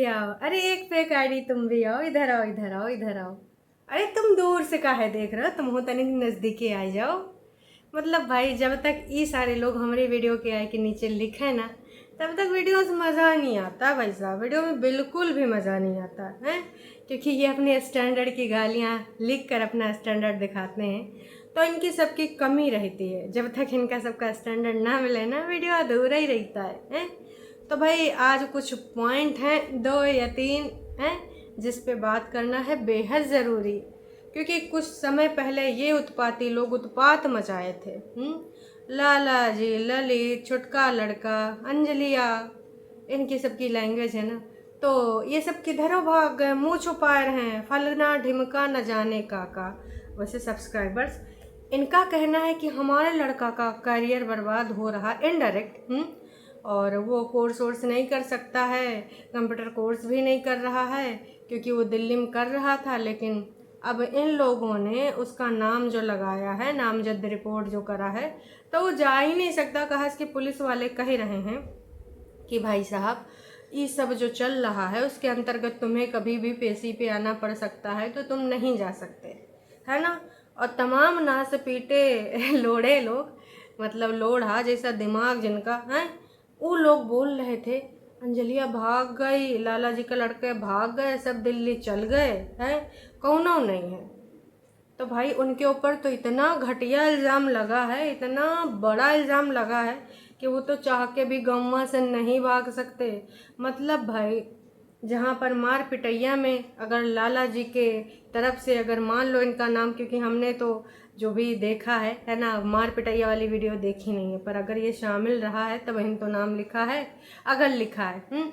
आओ। अरे एक फेक आईडी तुम भी आओ, इधर आओ इधर आओ इधर आओ। अरे तुम दूर से काहे देख रहे हो, तुम हो तनिक नज़दीकी आ जाओ। मतलब भाई जब तक ये सारे लोग हमारे वीडियो के आए के नीचे लिखे ना, तब तक वीडियो से मज़ा नहीं आता भाई साहब। वीडियो में बिल्कुल भी मज़ा नहीं आता है, क्योंकि ये अपने स्टैंडर्ड की गालियाँ लिख कर अपना स्टैंडर्ड दिखाते हैं। तो इनकी सबकी कमी रहती है। जब तक इनका सबका स्टैंडर्ड ना मिले ना, वीडियो अधूरा ही रहता है। तो भाई आज कुछ पॉइंट हैं, 2 या 3 हैं, जिस पे बात करना है बेहद ज़रूरी। क्योंकि कुछ समय पहले ये उत्पाती लोग उत्पात मचाए थे। लाला जी, ललित, छुटका लड़का, अंजलिया, इनकी सबकी लैंग्वेज है ना, तो ये सब किधरों भाग गए, मुँह छुपा रहे हैं, फलना ढिमका न जाने का। वैसे सब्सक्राइबर्स, इनका कहना है कि हमारे लड़का का करियर बर्बाद हो रहा इनडायरेक्ट, और वो कोर्स वोर्स नहीं कर सकता है, कंप्यूटर कोर्स भी नहीं कर रहा है, क्योंकि वो दिल्ली में कर रहा था। लेकिन अब इन लोगों ने उसका नाम जो लगाया है, नामजद रिपोर्ट जो करा है, तो वो जा ही नहीं सकता। कहा कि पुलिस वाले कह रहे हैं कि भाई साहब ये सब जो चल रहा है उसके अंतर्गत तुम्हें कभी भी पेशी पे आना पड़ सकता है, तो तुम नहीं जा सकते, है ना। और तमाम नास पीटे लोड़े लोग, मतलब लोढ़ा जैसा दिमाग जिनका है, वो लोग बोल रहे थे अंजलिया भाग गई, लाला जी का लड़के भाग गए, सब दिल्ली चल गए हैं, कौनो नहीं है। तो भाई उनके ऊपर तो इतना घटिया इल्ज़ाम लगा है, इतना बड़ा इल्ज़ाम लगा है कि वो तो चाह के भी गौवा से नहीं भाग सकते। मतलब भाई जहाँ पर मार पिटैया में अगर लाला जी के तरफ से अगर मान लो इनका नाम, क्योंकि हमने तो जो भी देखा है ना, मार पिटैया वाली वीडियो देखी नहीं है, पर अगर ये शामिल रहा है तब इन तो नाम लिखा है, अगर लिखा है।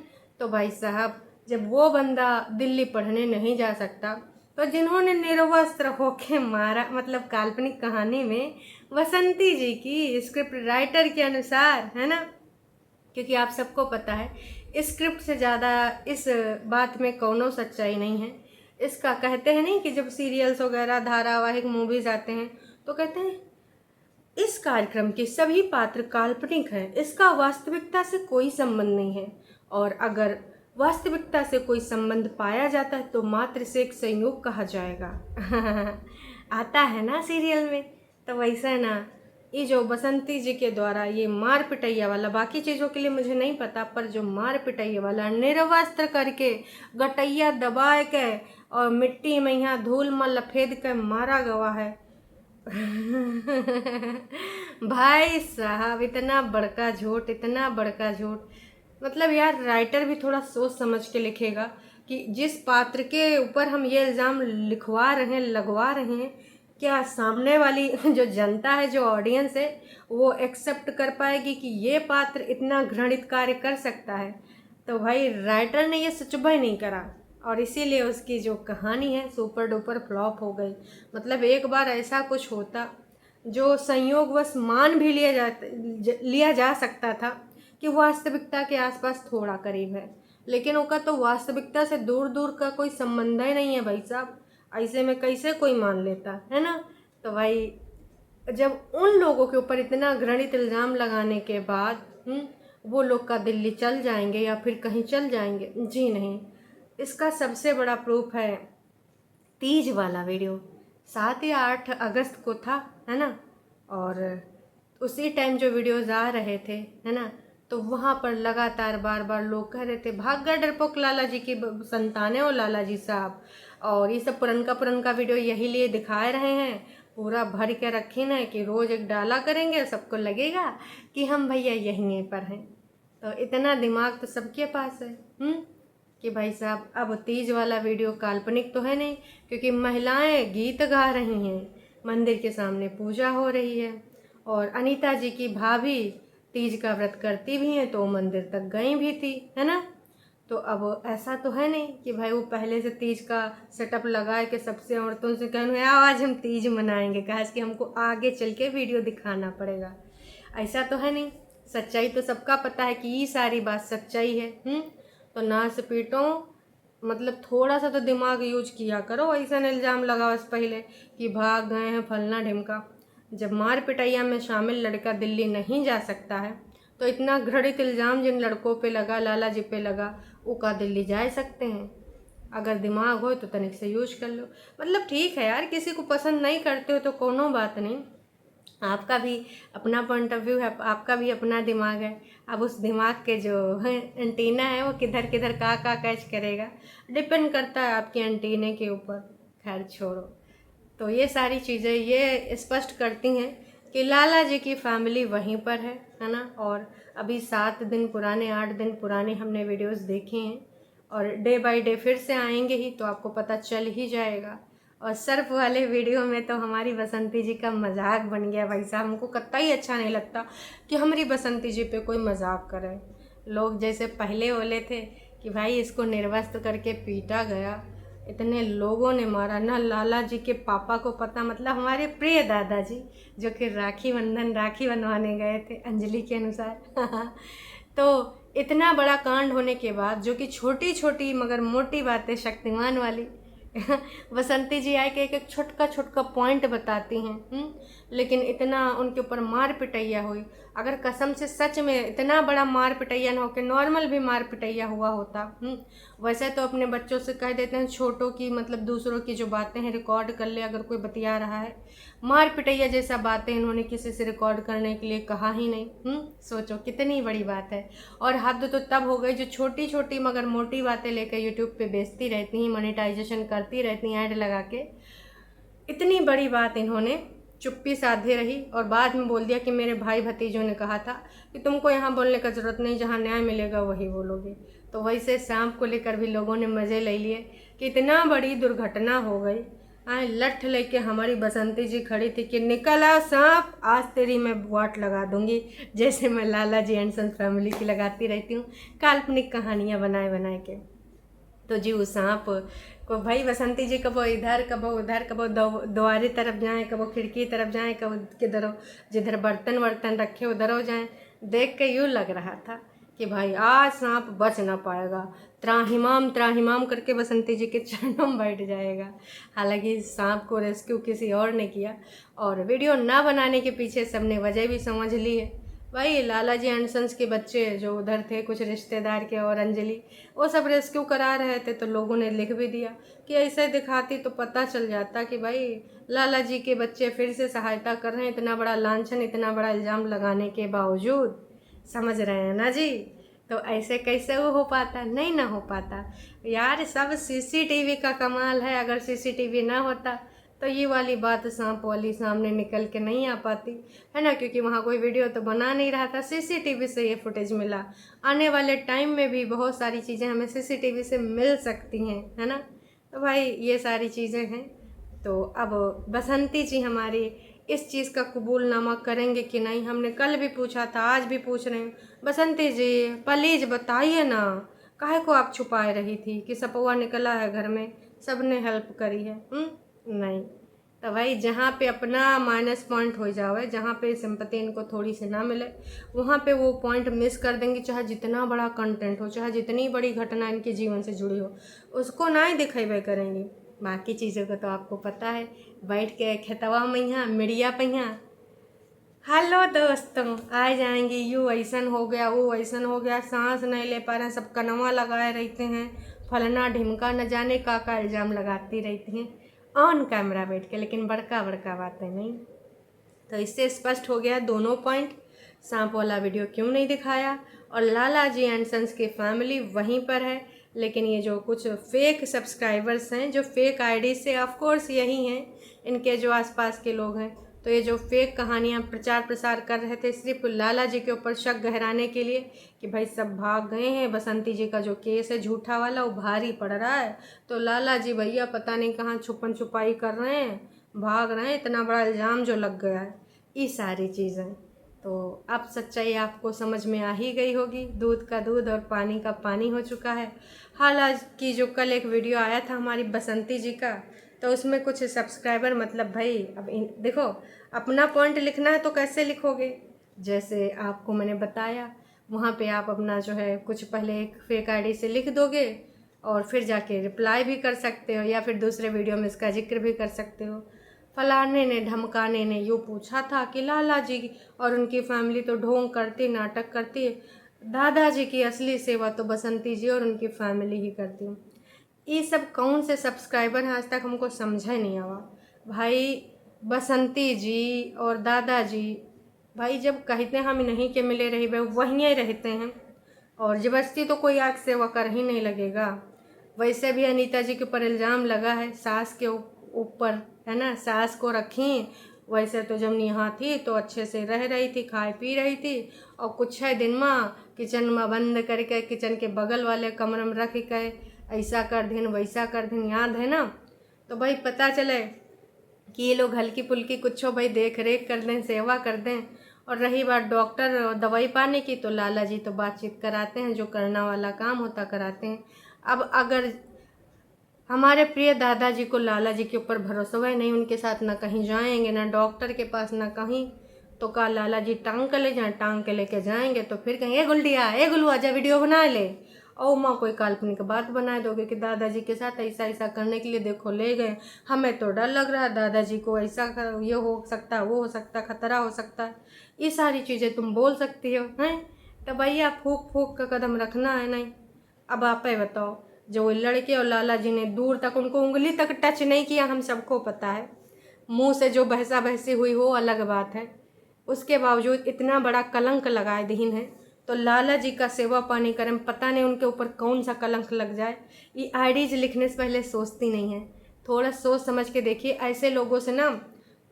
तो भाई साहब जब वो बंदा दिल्ली पढ़ने नहीं जा सकता, तो जिन्होंने निर्वस्त्र होके मारा, मतलब काल्पनिक कहानी में बसंती जी की स्क्रिप्ट राइटर के अनुसार, है ना, क्योंकि आप सबको पता है स्क्रिप्ट से ज़्यादा इस बात में कौनो सच्चाई नहीं है। इसका कहते हैं नहीं कि जब सीरियल्स वगैरह धारावाहिक मूवीज़ आते हैं तो कहते हैं इस कार्यक्रम के सभी पात्र काल्पनिक हैं, इसका वास्तविकता से कोई संबंध नहीं है, और अगर वास्तविकता से कोई संबंध पाया जाता है तो मात्र से एक संयोग कहा जाएगा। आता है ना सीरियल में। तो वैसा ना ये जो बसंती जी के द्वारा ये मार पिटैया वाला, बाकी चीज़ों के लिए मुझे नहीं पता, पर जो मार पिटैया वाला निर्वस्त्र करके गटैया दबा के और मिट्टी में यहाँ धूल में लफेद कर मारा गया है। भाई साहब इतना बड़का झूठ, इतना बड़का झूठ। मतलब यार राइटर भी थोड़ा सोच समझ के लिखेगा कि जिस पात्र के ऊपर हम ये इल्ज़ाम लिखवा रहे हैं, लगवा रहे हैं, क्या सामने वाली जो जनता है, जो ऑडियंस है, वो एक्सेप्ट कर पाएगी कि ये पात्र इतना घृणित कार्य कर सकता है। तो भाई राइटर ने ये सचुभय नहीं करा, और इसीलिए उसकी जो कहानी है सुपर डुपर फ्लॉप हो गई। मतलब एक बार ऐसा कुछ होता जो संयोगवश मान भी लिया जा सकता था कि वास्तविकता के आसपास थोड़ा करीब है, लेकिन उसका तो वास्तविकता से दूर दूर का कोई संबंध ही नहीं है भाई साहब। ऐसे में कैसे कोई मान लेता है ना। तो भाई जब उन लोगों के ऊपर इतना घृणित इल्ज़ाम लगाने के बाद वो लोग का दिल्ली चल जाएंगे या फिर कहीं चल जाएंगे, जी नहीं। इसका सबसे बड़ा प्रूफ है तीज वाला वीडियो, 7 या 8 अगस्त को था, है ना, और उसी टाइम जो वीडियोज़ आ रहे थे, है ना, तो वहाँ पर लगातार बार बार लोग कह रहे थे भाग गए डरपोक लाला जी की संतानें हो लाला जी साहब, और ये सब पुरनका वीडियो यही लिए दिखा रहे हैं, पूरा भर के रखे ना कि रोज़ एक डाला करेंगे, सबको लगेगा कि हम भैया यहीं पर हैं। तो इतना दिमाग तो सबके पास है कि भाई साहब अब तीज वाला वीडियो काल्पनिक तो है नहीं, क्योंकि महिलाएं गीत गा रही हैं, मंदिर के सामने पूजा हो रही है, और अनीता जी की भाभी तीज का व्रत करती भी हैं, तो वो मंदिर तक गई भी थी, है ना। तो अब ऐसा तो है नहीं कि भाई वो पहले से तीज का सेटअप लगा के सबसे औरतों से कहूँ आज हम तीज मनाएंगे, कहा कि हमको आगे चल के वीडियो दिखाना पड़ेगा। ऐसा तो है नहीं। सच्चाई तो सबका पता है कि ये सारी बात सच्चाई है। तो ना से पीटो, मतलब थोड़ा सा तो दिमाग यूज किया करो। ऐसा इल्ज़ाम लगाओ इससे पहले कि भाग गए हैं फलना ढिमका। जब मार पिटैया में शामिल लड़का दिल्ली नहीं जा सकता है, तो इतना घृणित इल्ज़ाम जिन लड़कों पे लगा, लाला जी पे लगा, वो का दिल्ली जा सकते हैं। अगर दिमाग हो तो तनिक से यूज कर लो। मतलब ठीक है यार, किसी को पसंद नहीं करते हो तो कोनो बात नहीं, आपका भी अपना पॉइंट ऑफ व्यू है, आपका भी अपना दिमाग है। अब उस दिमाग के जो है एंटीना है वो किधर किधर का कैच करेगा, डिपेंड करता है आपके एंटीने के ऊपर। खैर छोड़ो। तो ये सारी चीज़ें ये स्पष्ट करती हैं कि लाला जी की फैमिली वहीं पर है ना। और अभी 7 दिन पुराने, 8 दिन पुराने हमने वीडियोस देखे हैं, और डे बाय डे फिर से आएंगे ही तो आपको पता चल ही जाएगा। और सर्फ वाले वीडियो में तो हमारी बसंती जी का मजाक बन गया भाई साहब। हमको कतई अच्छा नहीं लगता कि हमारी बसंती जी पे कोई मजाक करे। लोग जैसे पहले बोले थे कि भाई इसको निर्वस्त्र करके पीटा गया, इतने लोगों ने मारा ना, लाला जी के पापा को पता, मतलब हमारे प्रिय दादाजी जो कि राखी बनवाने गए थे अंजलि के अनुसार तो इतना बड़ा कांड होने के बाद, जो कि छोटी छोटी मगर मोटी बातें शक्तिमान वाली बसंती जी आए के एक छोटका छोटका पॉइंट बताती हैं, लेकिन इतना उनके ऊपर मार पिटैया हुई। अगर कसम से सच में इतना बड़ा मार पिटैया न हो के नॉर्मल भी मार पिटैया हुआ होता, वैसे तो अपने बच्चों से कह देते हैं छोटों की, मतलब दूसरों की जो बातें हैं रिकॉर्ड कर ले अगर कोई बतिया रहा है। मार पिटैया जैसा बातें इन्होंने किसी से रिकॉर्ड करने के लिए कहा ही नहीं। सोचो कितनी बड़ी बात है। और हद तो तब हो गई जो छोटी छोटी मगर मोटी बातें लेकर यूट्यूब पे बेचती रहती हैं, मोनेटाइजेशन करती रहती हैं ऐड लगा के। इतनी बड़ी बात इन्होंने चुप्पी साधे रही और बाद में बोल दिया कि मेरे भाई भतीजों ने कहा था कि तुमको यहाँ बोलने का ज़रूरत नहीं, जहाँ न्याय मिलेगा वही बोलोगे। तो वैसे सांप को लेकर भी लोगों ने मज़े ले लिए कि इतना बड़ी दुर्घटना हो गई। लठ लेके हमारी बसंती जी खड़ी थी कि निकला सांप, आज तेरी मैं वाट लगा दूंगी, जैसे मैं लाला जी एंड सन्स फैमिली की लगाती रहती हूँ काल्पनिक कहानियाँ बनाए बनाए के। तो जी उस सांप को भाई बसंती जी कबो इधर कबो उधर, कबो द्वारे तरफ जाएं, कबो खिड़की तरफ जाएं, कबो किधर जिधर बर्तन वर्तन रखे उधर हो जाएं। देख के यूँ लग रहा था कि भाई आज सांप बच ना पाएगा, त्राहिमाम करके बसंती जी के चरणों में बैठ जाएगा। हालांकि सांप को रेस्क्यू किसी और ने किया, और वीडियो ना बनाने के पीछे सबने वजह भी समझ ली है। भाई लाला जी एंड सन्स के बच्चे जो उधर थे कुछ रिश्तेदार के और अंजलि, वो सब रेस्क्यू करा रहे थे, तो लोगों ने लिख भी दिया कि ऐसे दिखाती तो पता चल जाता कि भाई लाला जी के बच्चे फिर से सहायता कर रहे हैं, इतना बड़ा लांछन इतना बड़ा इल्ज़ाम लगाने के बावजूद। समझ रहे हैं ना जी। तो ऐसे कैसे वो हो पाता, नहीं ना हो पाता यार। सब सीसीटीवी का कमाल है। अगर सीसीटीवी ना होता तो ये वाली बात सांप वाली सामने निकल के नहीं आ पाती है ना, क्योंकि वहाँ कोई वीडियो तो बना नहीं रहा था, सीसीटीवी से ये फुटेज मिला। आने वाले टाइम में भी बहुत सारी चीज़ें हमें सीसीटीवी से मिल सकती हैं, है ना। तो भाई ये सारी चीज़ें हैं। तो अब बसंती जी हमारी इस चीज़ का कबूलनामा करेंगे कि नहीं, हमने कल भी पूछा था, आज भी पूछ रहे हैं। बसंती जी प्लीज़ बताइए ना, काहे को आप छुपाए रही थी कि सपवा निकला है घर में, सब ने हेल्प करी है। नहीं तो भाई जहाँ पे अपना माइनस पॉइंट हो जावे, जहाँ पे सिंपैथी इनको थोड़ी सी ना मिले, वहाँ पे वो पॉइंट मिस कर देंगे। चाहे जितना बड़ा कंटेंट हो, चाहे जितनी बड़ी घटना इनके जीवन से जुड़ी हो, उसको ना ही दिखेबे करेंगी। बाकी चीज़ों का तो आपको पता है, बैठ के खेतवा मैया मिड़िया पहिया, हेलो दोस्तों आ जाएंगी, यूँ ऐसन हो गया वो ऐसन हो गया, सांस नहीं ले पा रहे हैं, सब कनवा लगाए रहते हैं, फलना ढिमका न जाने का इल्ज़ाम लगाती रहती हैं ऑन कैमरा बैठ के, लेकिन बड़का बड़का बातें नहीं। तो इससे स्पष्ट हो गया दोनों पॉइंट, सांप वाला वीडियो क्यों नहीं दिखाया, और लाला जी एंड सन्स की फैमिली वहीं पर है। लेकिन ये जो कुछ फेक सब्सक्राइबर्स हैं, जो फेक आईडी से, ऑफ कोर्स यही हैं इनके जो आसपास के लोग हैं, तो ये जो फेक कहानियाँ प्रचार प्रसार कर रहे थे सिर्फ लाला जी के ऊपर शक गहराने के लिए कि भाई सब भाग गए हैं, बसंती जी का जो केस है झूठा वाला वो भारी पड़ रहा है, तो लाला जी भैया पता नहीं कहाँ छुपन छुपाई कर रहे हैं, भाग रहे हैं, इतना बड़ा इल्ज़ाम जो लग गया है, ये सारी चीज़ें। तो अब सच्चाई आपको समझ में आ ही गई होगी, दूध का दूध और पानी का पानी हो चुका है। हालांकि जो कल एक वीडियो आया था हमारी बसंती जी का, तो उसमें कुछ सब्सक्राइबर, मतलब भाई अब देखो अपना पॉइंट लिखना है तो कैसे लिखोगे, जैसे आपको मैंने बताया वहाँ पे आप अपना जो है कुछ पहले एक फेक आईडी से लिख दोगे और फिर जाके रिप्लाई भी कर सकते हो, या फिर दूसरे वीडियो में इसका जिक्र भी कर सकते हो। फलाने ने ढमकाने ने यूँ पूछा था कि लाला जी और उनकी फैमिली तो ढोंग करती, नाटक करती है, दादाजी की असली सेवा तो बसंती जी और उनकी फैमिली ही करती है। ये सब कौन से सब्सक्राइबर हैं आज तक हमको समझा नहीं आवा भाई। बसंती जी और दादाजी भाई जब कहते हैं हम नहीं के मिले रही भाई वहीं रहते हैं, और ज़बरदस्ती तो कोई आग सेवा कर ही नहीं लगेगा। वैसे भी अनीता जी के ऊपर इल्ज़ाम लगा है सास के ऊपर, है ना, सास को रखी। वैसे तो जब यहाँ थी तो अच्छे से रह रही थी, खाए पी रही थी, और कुछ है दिन में किचन में बंद करके किचन के बगल वाले कमरे में रख के ऐसा कर दिन वैसा कर दिन, याद है ना। तो भाई पता चले कि ये लोग हल्की फुल्की कुछ भाई देख रेख कर दें, सेवा कर दें। और रही बात डॉक्टर दवाई पाने की, तो लाला जी तो बातचीत कराते हैं, जो करना वाला काम होता कराते हैं। अब अगर हमारे प्रिय दादाजी को लाला जी के ऊपर भरोसा है नहीं, उनके साथ ना कहीं जाएंगे, ना डॉक्टर के पास, ना कहीं, तो का लाला जी टांग के ले जाएं, टांग के लेके जाएंगे तो फिर कहीं ए गुल्डिया ए गुल्लू आजा वीडियो बना ले, और माँ कोई काल्पनिक बात बना दोगे कि दादाजी के साथ ऐसा ऐसा करने के लिए देखो ले गए, हमें तो डर लग रहा है दादाजी को ऐसा ये हो सकता है, वो हो सकता है, खतरा हो सकता है, ये सारी चीज़ें तुम बोल सकती हो हैं। तो भैया फूक फूक का कदम रखना है नहीं। अब आप ही बताओ, जो लड़के और लाला जी ने दूर तक उनको उंगली तक टच नहीं किया, हम सबको पता है, मुंह से जो बहसा बहसी हुई हो अलग बात है, उसके बावजूद इतना बड़ा कलंक लगाए दीन है। तो लाला जी का सेवा पानी करें, पता नहीं उनके ऊपर कौन सा कलंक लग जाए। ये आईडीज लिखने से पहले सोचती नहीं है, थोड़ा सोच समझ के देखिए। ऐसे लोगों से ना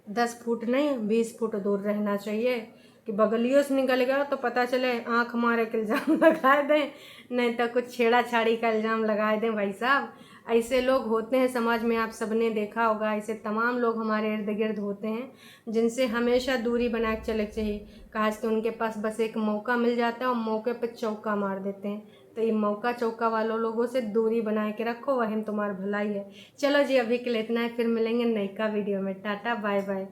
10 फुट नहीं 20 फुट दूर रहना चाहिए, कि बगलियों से निकल गया तो पता चले आँख मारे के इल्ज़ाम लगा दें, नहीं तो कुछ छेड़ा छाड़ी का इल्ज़ाम लगा दें। भाई साहब ऐसे लोग होते हैं समाज में, आप सबने देखा होगा, ऐसे तमाम लोग हमारे इर्द गिर्द होते हैं जिनसे हमेशा दूरी बना के चले चाहिए। काश कि उनके पास बस एक मौका मिल जाता है और मौके पर चौका मार देते हैं। तो ये मौका चौका वालों लोगों से दूरी बना के रखो, वही तुम्हारी भलाई है। चलो जी अभी के लिए इतना है, फिर मिलेंगे नई का वीडियो में। Tata bye bye.